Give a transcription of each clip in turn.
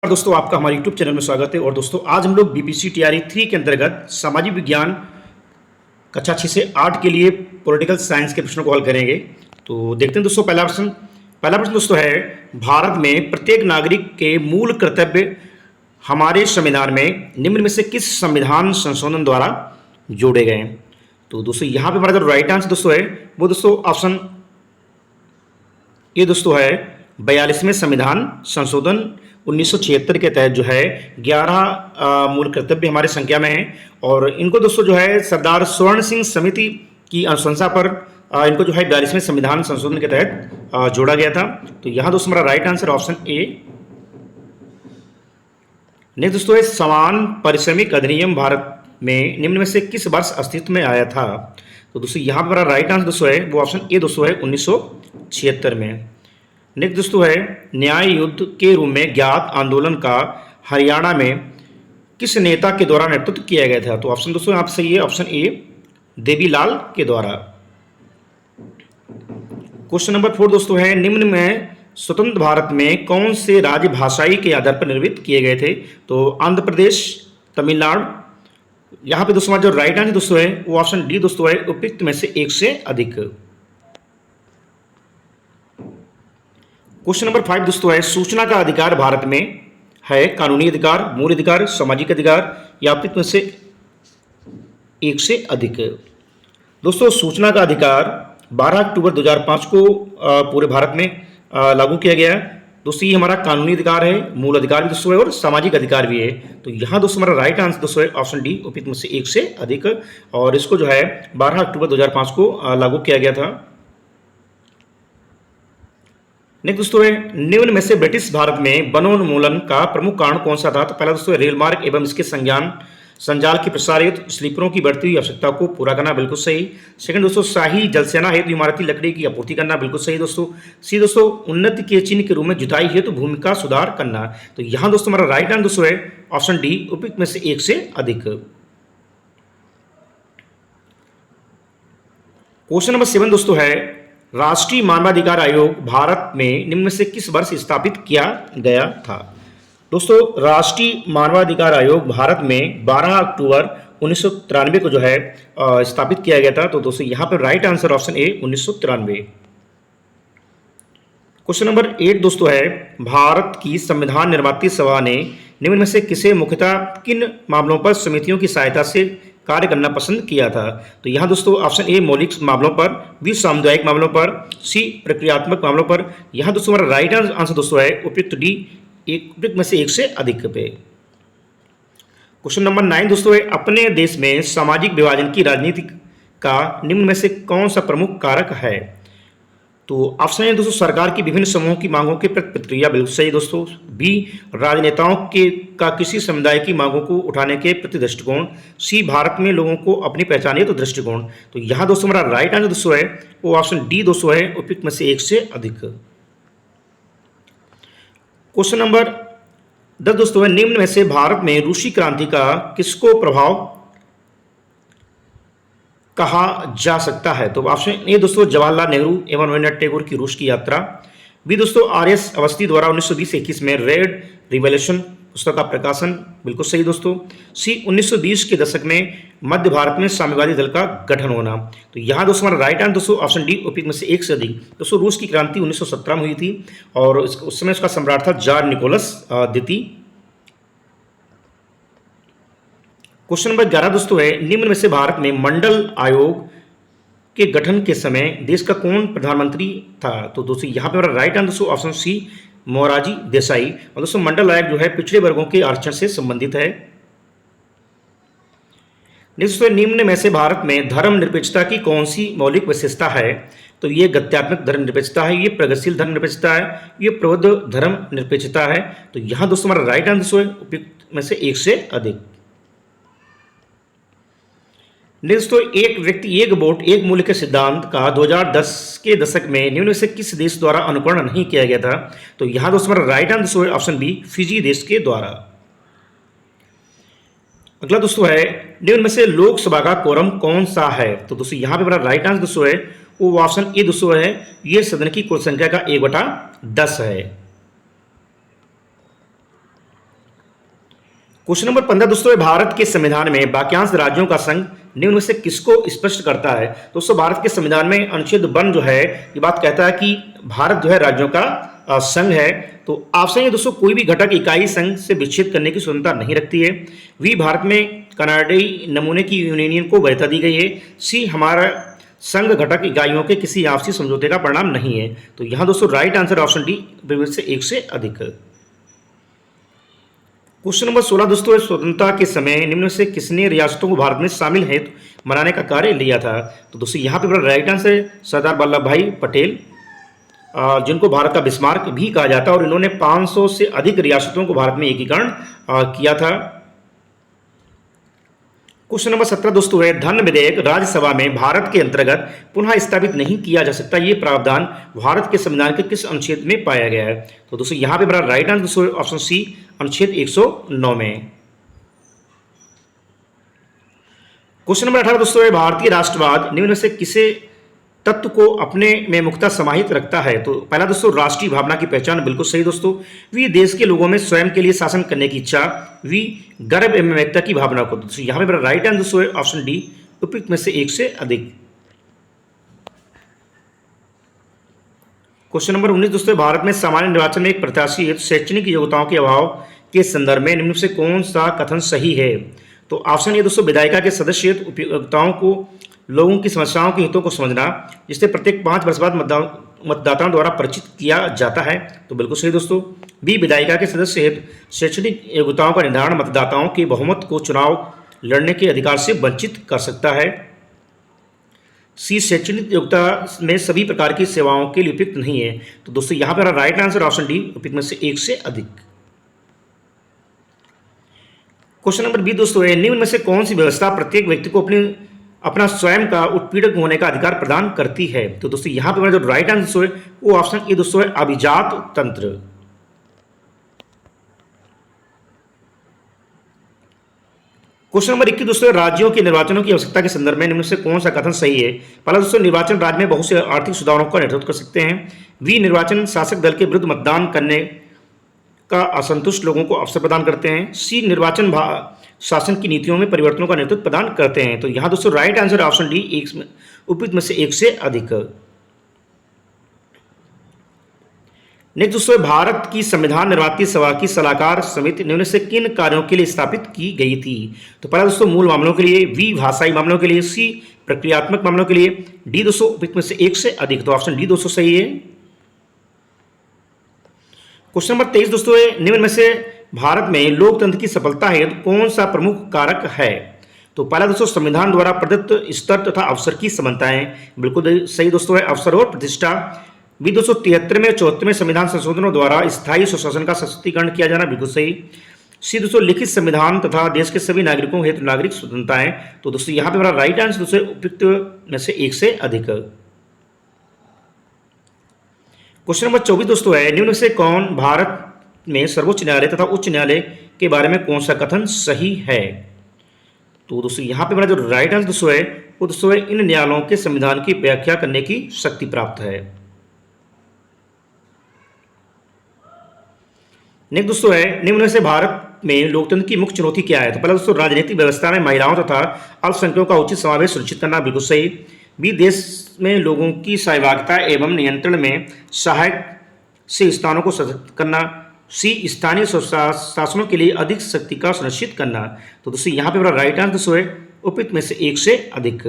और दोस्तों आपका हमारे YouTube चैनल में स्वागत है। और दोस्तों आज हम लोग बीपीसी टीआरई 3 के अंतर्गत सामाजिक विज्ञान कक्षा 6 से 8 के लिए पॉलिटिकल साइंस के प्रश्नों को हल करेंगे। तो देखते हैं दोस्तों पहला प्रश्न दोस्तों है, भारत में प्रत्येक नागरिक के मूल कर्तव्य हमारे संविधान में निम्न में से किस संविधान संशोधन द्वारा जोड़े गए हैं। तो दोस्तों यहाँ पे हमारा जो राइट आंसर दोस्तों है वो दोस्तों ऑप्शन ये दोस्तों है 42वें संविधान संशोधन 1976 के तहत जो है 11 मूल कर्तव्य हमारे संख्या में हैं। और इनको दोस्तों जो है सरदार स्वर्ण सिंह समिति की अनुशंसा पर इनको जो है 42वें संविधान संशोधन के तहत जोड़ा गया था। तो यहाँ दोस्तों हमारा right answer option A. Next दोस्तों है, समान पारिश्रमिक अधिनियम भारत में निम्न में से किस वर्ष अस्तित्व में आया था। तो दोस्तों यहाँ पर हमारा राइट आंसर दोस्तों है वो ऑप्शन ए दोस्तों है 1976 में। नेक्स्ट दोस्तों है, न्याय युद्ध के रूप में ज्ञात आंदोलन का हरियाणा में किस नेता के द्वारा नेतृत्व किया गया था। तो ऑप्शन दोस्तों आप सही है ऑप्शन ए देवीलाल के द्वारा। क्वेश्चन नंबर 4 दोस्तों है, निम्न में स्वतंत्र भारत में कौन से राज्य भाषाई के आधार पर निर्मित किए गए थे। तो आंध्र प्रदेश, तमिलनाडु। यहाँ पे दोस्तों जो राइट आंसर दोस्तों है वो ऑप्शन डी दोस्तों है उपयुक्त में से एक से अधिक। क्वेश्चन नंबर 5 दोस्तों है, सूचना का अधिकार भारत में है कानूनी अधिकार, मूल अधिकार, सामाजिक अधिकार या उपयुक्त में से एक से अधिक। दोस्तों सूचना का अधिकार 12 अक्टूबर 2005 को पूरे भारत में लागू किया गया है। दोस्तों ये हमारा कानूनी अधिकार है, मूल अधिकार भी दोस्तों है और सामाजिक अधिकार भी है। तो यहाँ दोस्तों हमारा राइट आंसर दोस्तों है ऑप्शन डी उपयुक्त में से एक से अधिक। और इसको जो है 12 अक्टूबर 2005 को लागू किया गया था। नेक्स्ट दोस्तों है, निम्न में से ब्रिटिश भारत में वनोन्मूलन का प्रमुख कारण कौन सा था। तो पहला दोस्तों रेल मार्ग एवं इसके संजाल की प्रसारित स्लीपरों की बढ़ती हुई आवश्यकता को पूरा करना, बिल्कुल सही। सेकंड दोस्तों शाही जलसेना हेतु इमारती लकड़ी की आपूर्ति करना, बिल्कुल सही दोस्तों। सी दोस्तों उन्नति के चिन्ह के रूप में जुताई हेतु भूमि का सुधार करना। तो यहाँ दोस्तों हमारा राइट आंसर दोस्तों है ऑप्शन डी उपयुक्त में से एक से अधिक। क्वेश्चन नंबर 7 दोस्तों है, राष्ट्रीय मानवाधिकार आयोग भारत में निम्न में से किस वर्ष स्थापित किया गया था। दोस्तों राष्ट्रीय मानवाधिकार आयोग भारत में 12 अक्टूबर 1993 को जो है स्थापित किया गया था। तो दोस्तों यहाँ पर right answer option A 1993। Question number 8 दोस्तों है, भारत की संविधान निर्मात्री सभा ने निम्न में से किसे मुख्यतः किन मामलों पर समितियों की सहायता से कार्य करना पसंद किया था। तो यहाँ दोस्तों ऑप्शन ए मौलिक मामलों पर, बी सामुदायिक मामलों पर, सी प्रक्रियात्मक मामलों पर। यहाँ दोस्तों हमारा राइट आंसर दोस्तों है उपयुक्त डी उपयुक्त में से एक से अधिक पे। क्वेश्चन नंबर 9 दोस्तों है, अपने देश में सामाजिक विभाजन की राजनीति का निम्न में से कौन सा प्रमुख कारक है। तो ऑप्शन है दोस्तों सरकार की विभिन्न समूहों की मांगों के प्रति प्रतिक्रिया, बिल्कुल सही दोस्तों। बी राजनेताओं के का किसी समुदाय की मांगों को उठाने के प्रति दृष्टिकोण। सी भारत में लोगों को अपनी पहचाने तो दृष्टिकोण। तो यहाँ दोस्तों हमारा राइट आंसर दोस्तों है वो ऑप्शन डी दोस्तों है उपयुक्त में से एक से अधिक। क्वेश्चन नंबर 10 दोस्तों है, निम्न में से भारत में रूसी क्रांति का किसको प्रभाव कहा जा सकता है। तो ऑप्शन ए दोस्तों जवाहरलाल नेहरू एवं रविन्द्रनाथ टैगोर की रूस की यात्रा। बी दोस्तों आर.एस. अवस्थी द्वारा 1920-21 में रेड रिवॉल्यूशन पुस्तक का प्रकाशन, बिल्कुल सही दोस्तों। सी 1920 के दशक में मध्य भारत में साम्यवादी दल का गठन होना। तो यहाँ दोस्तों हमारा राइट आंसर दोस्तों ऑप्शन डी उपयुक्त में से एक से अधिक। दोस्तों रूस की क्रांति 1917 में हुई थी और उस समय उसका सम्राट था जार निकोलस द्वितीय। क्वेश्चन नंबर 11 दोस्तों है, निम्न में से भारत में मंडल आयोग के गठन के समय देश का कौन प्रधानमंत्री था। तो दोस्तों यहाँ पे हमारा राइट आंसर दोस्तों ऑप्शन सी मोरारजी देसाई। और दोस्तों मंडल आयोग जो है पिछड़े वर्गों के आरक्षण से संबंधित है। दोस्तों निम्न में से भारत में धर्मनिरपेक्षता की कौन सी मौलिक विशेषता है। तो ये गत्यात्मक धर्मनिरपेक्षता है, ये प्रगतिशील धर्मनिरपेक्षता है, ये प्रबुद्ध धर्मनिरपेक्षता है। तो यहाँ दोस्तों हमारा राइट आंसर दोस्तों है उपयुक्त में से एक से अधिक। दोस्तों एक व्यक्ति एक वोट एक मूल्य के सिद्धांत का 2010 के दशक में निम्न में से किस देश द्वारा अनुकरण नहीं किया गया था। तो यहाँ दोस्तों हमारा right answer option B Fiji देश के द्वारा। अगला दोस्तों है, निम्न में से लोकसभा का कोरम कौन सा है। तो दोस्तों यहाँ पे हमारा राइट आंसर दोस्तों है वो ऑप्शन ए दोस्तों है ये सदन की कुल संख्या का 1/10 है। क्वेश्चन नंबर 15 दोस्तों है, भारत के संविधान में वाक्यांश राज्यों का संघ निम्न में से किसको स्पष्ट करता है। दोस्तों भारत के संविधान में अनुच्छेद 1 जो है ये बात कहता है कि भारत जो है राज्यों का संघ है। तो ऑप्शन है दोस्तों, कोई भी घटक इकाई संघ से विच्छेद करने की स्वतंत्रता नहीं रखती है। वी, भारत में कनाडाई नमूने की यूनियन को वैधता दी गई है। सी, हमारा संघ घटक इकाइयों के किसी आपसी समझौते का परिणाम नहीं है। तो यहाँ दोस्तों राइट आंसर ऑप्शन डी, से एक से अधिक। क्वेश्चन नंबर 16 दोस्तों है, स्वतंत्रता के समय निम्न में से किसने रियासतों को भारत में शामिल हेतु मनाने का कार्य लिया था। तो दोस्तों यहाँ पे राइट आंसर है सरदार वल्लभ भाई पटेल, जिनको भारत का बिस्मार्क भी कहा जाता है, और इन्होंने 500 से अधिक रियासतों को भारत में एकीकरण किया था। क्वेश्चन नंबर 17 दोस्तों है, धन विधेयक राज्यसभा में भारत के अंतर्गत पुनः स्थापित नहीं किया जा सकता, ये प्रावधान भारत के संविधान के किस अनुच्छेद में पाया गया है। तो दोस्तों यहाँ पे मेरा राइट आंसर दोस्तों ऑप्शन सी, अनुच्छेद 109 में। क्वेश्चन नंबर 18 दोस्तों है, भारतीय राष्ट्रवाद निम्न में से किसे तत्व को अपने में मुख्यतः समाहित रखता है। तो पहला दोस्तों राष्ट्रीय भावना की पहचान, बिल्कुल सही दोस्तों। वी, देश के लोगों में स्वयं के लिए शासन करने की इच्छा। वी, गर्व एवं एकता की भावना को। दोस्तों यहाँ पे राइट आंसर दोस्तों है ऑप्शन डी, उपयुक्त में से एक से अधिक। क्वेश्चन नंबर 19 दोस्तों, भारत में सामान्य निर्वाचन में एक प्रत्याशी हेतु शैक्षणिक योग्यताओं के अभाव के संदर्भ में निम्न से कौन सा कथन सही है। तो ऑप्शन ए दोस्तों, विधायिका के सदस्य हेतु उपयोगिताओं को लोगों की समस्याओं के हितों को समझना, जिससे प्रत्येक 5 वर्ष बाद मतदाताओं द्वारा परिचित किया जाता है। तो बिल्कुल सही दोस्तों। बी, विधायिका के सदस्य हेतु शैक्षणिक योग्यताओं का निर्धारण मतदाताओं के बहुमत को चुनाव लड़ने के अधिकार से वंचित कर सकता है। सी, शैक्षणिक योग्यता में सभी प्रकार की सेवाओं के लिए उपयुक्त नहीं है। तो दोस्तों यहाँ पर राइट आंसर ऑप्शन डी, उपयुक्त में से एक से अधिक। क्वेश्चन नंबर 20 दोस्तों है, निम्न में से कौन सी व्यवस्था प्रत्येक व्यक्ति को अपना स्वयं का उत्पीड़क होने का अधिकार प्रदान करती है। तो दोस्तों यहाँ पे जो राइट आंसर है वो ऑप्शन ए दोस्तों है, अभिजात तंत्र। क्वेश्चन नंबर 21 दोस्तों, राज्यों के निर्वाचनों की आवश्यकता के संदर्भ में निम्न से कौन सा कथन सही है। पहला दोस्तों, निर्वाचन राज्य में बहुत से आर्थिक सुधारों का नेतृत्व कर सकते हैं। वी, निर्वाचन शासक दल के विरुद्ध मतदान करने का असंतुष्ट लोगों को अवसर प्रदान करते हैं। सी, निर्वाचन शासन की नीतियों में परिवर्तनों का नेतृत्व प्रदान करते हैं। तो यहाँ दोस्तों राइट आंसर ऑप्शन डी, उपयुक्त में से एक से अधिक। नेक्स्ट दोस्तों, भारत की संविधान निर्वाती सभा की सलाहकार समिति निम्न से किन कार्यों के लिए स्थापित की गई थी। तो पहला दोस्तों मूल मामलों के लिए, वी, भाषाई मामलों के लिए, सी, प्रक्रियात्मक मामलों के लिए, डी दोस्तों उपयुक्त में से एक से अधिक। तो ऑप्शन डी दोस्तों सही है। क्वेश्चन नंबर 23 दोस्तों है, निम्न में से भारत में लोकतंत्र की सफलता है तो कौन सा प्रमुख कारक है। तो पहला दोस्तों, संविधान द्वारा प्रदत्त स्तर तथा अवसर की समानताएं, बिल्कुल सही दोस्तों है, अवसर और प्रतिष्ठा। बी दोस्तों, 73वें और 74वें संविधान संशोधनों द्वारा स्थायी सुशासन का सशक्तिकरण किया जाना, बिल्कुल सही। सी दोस्तों, लिखित संविधान तथा देश के सभी नागरिकों हेतु नागरिक स्वतंत्रताएं। तो दोस्तों यहाँ पे हमारा राइट आंसर दोस्तों उपयुक्त में से एक से अधिक। क्वेश्चन नंबर 24 दोस्तों है, निम्न से कौन भारत में सर्वोच्च न्यायालय तथा उच्च न्यायालय के बारे में कौन सा कथन सही है। तो दोस्तों यहाँ पे हमारा जो राइट आंसर दोस्तों है वो दोस्तों है, इन न्यायालयों के संविधान की व्याख्या करने की शक्ति प्राप्त है। नेक्स्ट दोस्तों है, निम्न में से भारत में लोकतंत्र की मुख्य चुनौती क्या है। तो पहला दोस्तों, राजनीतिक व्यवस्था में महिलाओं तथा अल्पसंख्यकों का उचित समावेश सुनिश्चित करना, बिल्कुल सही। बी, देश में लोगों की सहभागिता एवं नियंत्रण में सहायक से स्थानों को सशक्त करना। सी, स्थानीय शासनों के लिए अधिक शक्ति का सुनिश्चित करना। तो दोस्तों यहाँ पे मेरा राइट आंसर दोस्तों है, उपयुक्त में से एक से अधिक।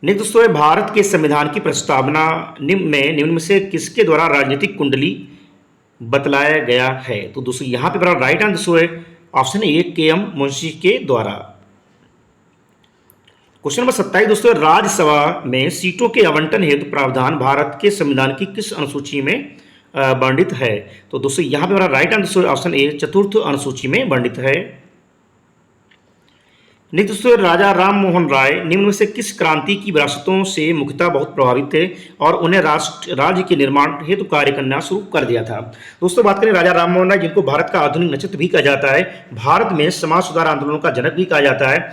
नेक्स्ट दोस्तों है, भारत के संविधान की प्रस्तावना निम्न में से किसके द्वारा राजनीतिक कुंडली बतलाया गया है। तो दोस्तों यहाँ पे मेरा राइट आंसर दोस्तों है ऑप्शन ए, के.एम. मुंशी के द्वारा। क्वेश्चन नंबर 27 दोस्तों, राज्यसभा में सीटों के आवंटन हेतु प्रावधान भारत के संविधान की किस अनुसूची में वर्णित है। तो दोस्तों यहाँ पे हमारा राइट आंसर ऑप्शन ए, चतुर्थ अनुसूची में वर्णित है। नेक्स्ट दोस्तों, राजा राम मोहन राय निम्न में से किस क्रांति की विरासतों से मुख्यतः बहुत प्रभावित थे और उन्हें राज्य के निर्माण हेतु कार्य करना शुरू कर दिया था। दोस्तों बात करें राजा राम मोहन राय, जिनको भारत का आधुनिक नक्षत्र भी कहा जाता है, भारत में समाज सुधार आंदोलनों का जनक भी कहा जाता है,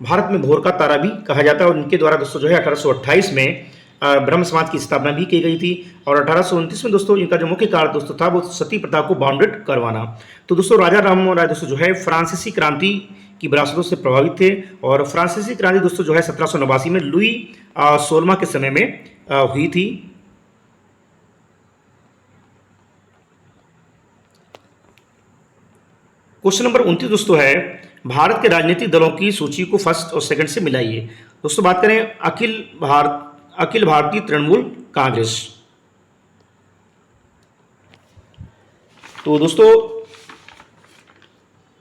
भारत में भोर का तारा भी कहा जाता है, और इनके द्वारा दोस्तों जो है 1828 में ब्रह्म समाज की स्थापना भी की गई थी। और 1829 में दोस्तों इनका जो मुख्य कार्य दोस्तों था वो सती प्रथा को बाउंडेड करवाना। तो दोस्तों राजा राममोहन राय दोस्तों जो है फ्रांसीसी क्रांति की विरासतों से प्रभावित थे। और फ्रांसीसी क्रांति दोस्तों जो है 1789 में लुई 16वां के समय में हुई थी। क्वेश्चन नंबर 29 दोस्तों है, भारत के राजनीतिक दलों की सूची को फर्स्ट और सेकंड से मिलाइए। दोस्तों बात करें अखिल भारतीय तृणमूल कांग्रेस। तो दोस्तों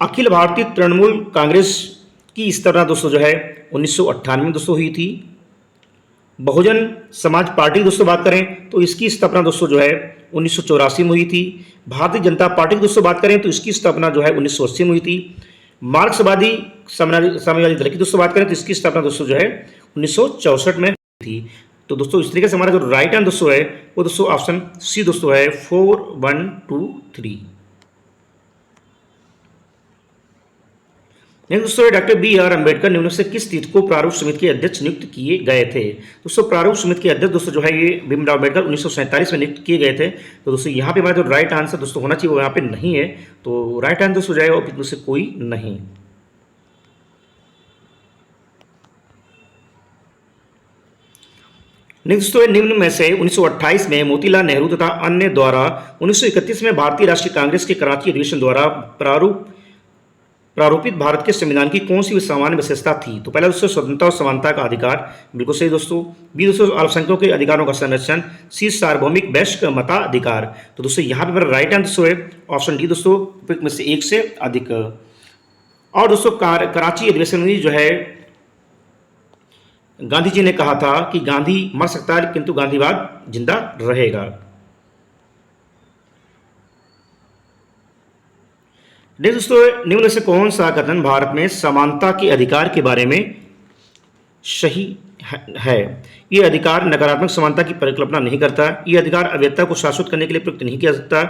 अखिल भारतीय तृणमूल कांग्रेस की स्थापना दोस्तों जो है 1998 में दोस्तों हुई थी। बहुजन समाज पार्टी दोस्तों बात करें तो इसकी स्थापना दोस्तों जो है 1984 में हुई थी। भारतीय जनता पार्टी की दोस्तों बात करें तो इसकी स्थापना जो है 1980 में हुई थी। मार्क्सवादी साम्यवादी दल की दोस्तों बात करें तो इसकी स्थापना दोस्तों जो है 1964 में हुई थी। तो दोस्तों इस तरीके से हमारा जो राइट आंसर दोस्तों है वो दोस्तों ऑप्शन सी दोस्तों है 4, 1, 2, 3। दोस्तों डॉक्टर बी.आर. अम्बेडकर निम्न से किस तीर्थ को प्रारूप समिति के अध्यक्ष नियुक्त किए गए थे। दोस्तों प्रारूप समिति के अध्यक्ष दोस्तों जो है ये भीमराव अम्बेडकर 1947 में नियुक्त किए गए थे। तो दोस्तों यहाँ पे हमारा जो राइट आंसर दोस्तों होना चाहिए वो यहाँ पे नहीं है। तो राइट आंसर दोस्तों जाएगा और से कोई नहीं। नेक्स्ट दोस्तों निम्न में से 1928 में मोतीलाल नेहरू तथा अन्य द्वारा 1931 में भारतीय राष्ट्रीय कांग्रेस के कराची अधिवेशन द्वारा प्रारूपित भारत के संविधान की कौन सी सामान्य विशेषता थी। तो पहला दोस्तों स्वतंत्रता और समानता का अधिकार, बिल्कुल सही दोस्तों। बी दोस्तों अल्पसंख्यकों के अधिकारों का संरक्षण। सी सार्वभौमिक वैश्विक मताधिकार। तो दोस्तों यहाँ पे मेरा राइट आंसर है ऑप्शन डी दोस्तों में से एक से अधिक। और दोस्तों कराची अधिवेशन में जो है गांधी जी ने कहा था कि गांधी मर सकता है किंतु गांधीवाद जिंदा रहेगा। दोस्तों निम्न से कौन सा कथन भारत में समानता के अधिकार के बारे में सही है। ये अधिकार नकारात्मक समानता की परिकल्पना नहीं करता। ये अधिकार अवैधता को शाश्वत करने के लिए प्रयुक्त नहीं किया सकता।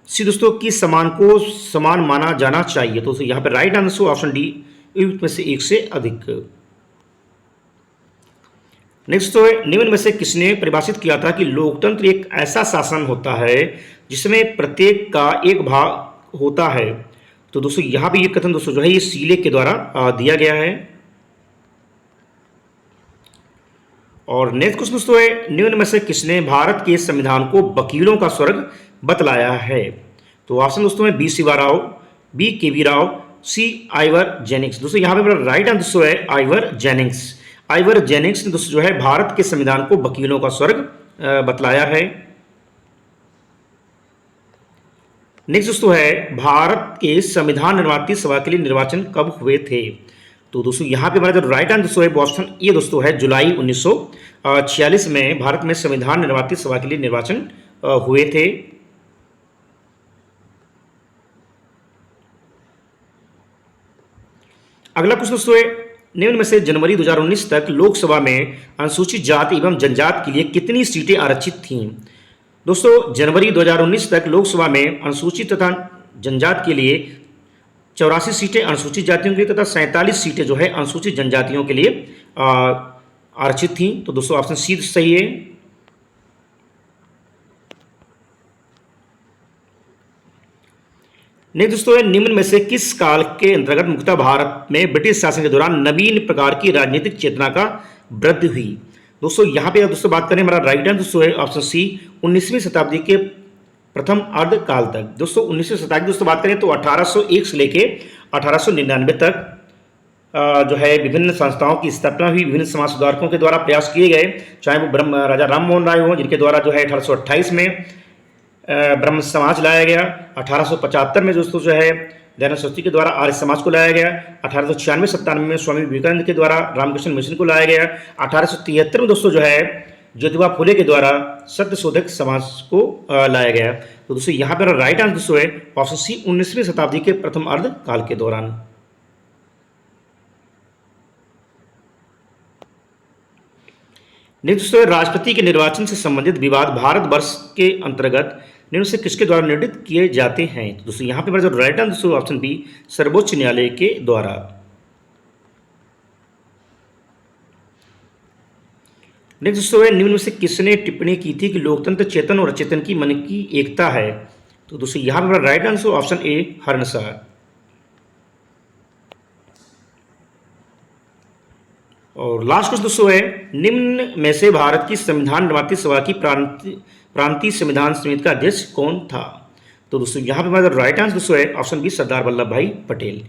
सी दोस्तों कि समान को समान माना जाना चाहिए। तो यहाँ पे राइट आंसर ऑप्शन डी में से एक से अधिक। नेक्स्ट तो निम्न में से किसने परिभाषित किया था कि लोकतंत्र एक ऐसा शासन होता है जिसमें प्रत्येक का एक भाग होता है। तो दोस्तों यहाँ पे ये कथन दोस्तों जो है ये सीले के द्वारा दिया गया है। और नेक्स्ट क्वेश्चन दोस्तों है निम्न में से किसने भारत के संविधान को वकीलों का स्वर्ग बतलाया है। तो ऑप्शन दोस्तों है B Shiva Rao, B K V. Rao, C Ivor Jennings. दोस्तों यहाँ पे मेरा राइट आंसर है आइवर जेनिंग्स। आइवर जेनिंग्स ने दोस्तों जो है भारत के संविधान को वकीलों का स्वर्ग बतलाया है। नेक्स्ट दोस्तों है भारत के संविधान निर्माती सभा के लिए निर्वाचन कब हुए थे। तो दोस्तों यहाँ पे हमारा जो राइट आंसर है वो ऑप्शन ए दोस्तों है जुलाई 1946 में भारत में संविधान निर्माती सभा के लिए निर्वाचन हुए थे। अगला क्वेश्चन दोस्तों है निम्न में से जनवरी 2019 तक लोकसभा में अनुसूचित जाति एवं जनजाति के लिए कितनी सीटें आरक्षित थीं। दोस्तों जनवरी 2019 तक लोकसभा में अनुसूचित तथा जनजाति के लिए 84 सीटें अनुसूचित जातियों के लिए तथा 47 सीटें जो है अनुसूचित जनजातियों के लिए आरक्षित थीं। तो दोस्तों ऑप्शन सी सही है। नहीं दोस्तों निम्न में से किस काल के अंतर्गत मुख्यतः भारत में ब्रिटिश शासन के दौरान नवीन प्रकार की राजनीतिक चेतना का वृद्धि हुई। दोस्तों यहाँ पे दोस्तों बात करें हमारा राइट आंसर दोस्तों है ऑप्शन सी 19वीं शताब्दी के प्रथम अर्ध काल तक। दोस्तों 19वीं शताब्दी दोस्तों बात करें तो 1801 से लेके 1899 तक जो है विभिन्न संस्थाओं की स्थापना हुई। विभिन्न समाज सुधारकों के द्वारा प्रयास किए गए, चाहे वो राजा राममोहन राय हो जिनके द्वारा जो है 1828 में ब्रह्म समाज लाया गया। 1875 में दोस्तों जो है दयानंद सरस्वती के द्वारा आर्य समाज को लाया गया। 1896-97 में स्वामी विवेकानंद के द्वारा रामकृष्ण मिशन को लाया गया। 1873 में दोस्तों जो है ज्योतिबा फुले के द्वारा सत्यशोधक समाज को लाया गया। तो दोस्तों यहाँ पर राइट आंसर दोस्तों है ऑप्शन सी 19वीं शताब्दी के प्रथम अर्ध काल के दौरान। दोस्तों राष्ट्रपति के निर्वाचन से संबंधित विवाद भारतवर्ष के अंतर्गत निम्न से किसके द्वारा निर्णित किए जाते हैं। तो दोस्तों यहाँ पे मेरा जो राइट आंसर ऑप्शन बी सर्वोच्च न्यायालय के द्वारा। नेक्स्ट दोस्तों है, निम्न में से किसने टिप्पणी की थी कि लोकतंत्र चेतन और अचेतन की मन की एकता है? तो दोस्तों यहाँ पर राइट आंसर ऑप्शन ए हर्नसा। और लास्ट क्वेश्चन दोस्तों है, निम्न में से भारत की संविधान निर्माती सभा की प्रांतीय संविधान समिति का अध्यक्ष कौन था? तो दोस्तों यहाँ पे हमारा राइट आंसर दोस्तों है ऑप्शन बी सरदार वल्लभ भाई पटेल।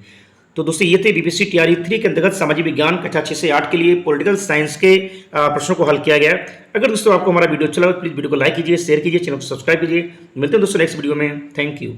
तो दोस्तों ये थे बीपीएससी टीआरई 3 के अंतर्गत सामाजिक विज्ञान कक्षा 6 से 8 के लिए पॉलिटिकल साइंस के प्रश्नों को हल किया गया। अगर दोस्तों आपको हमारा वीडियो अच्छा लगा तो प्लीज़ वीडियो को लाइक कीजिए, शेयर कीजिए, चैनल को सब्सक्राइब कीजिए। मिलते हैं दोस्तों नेक्स्ट वीडियो में। Thank you.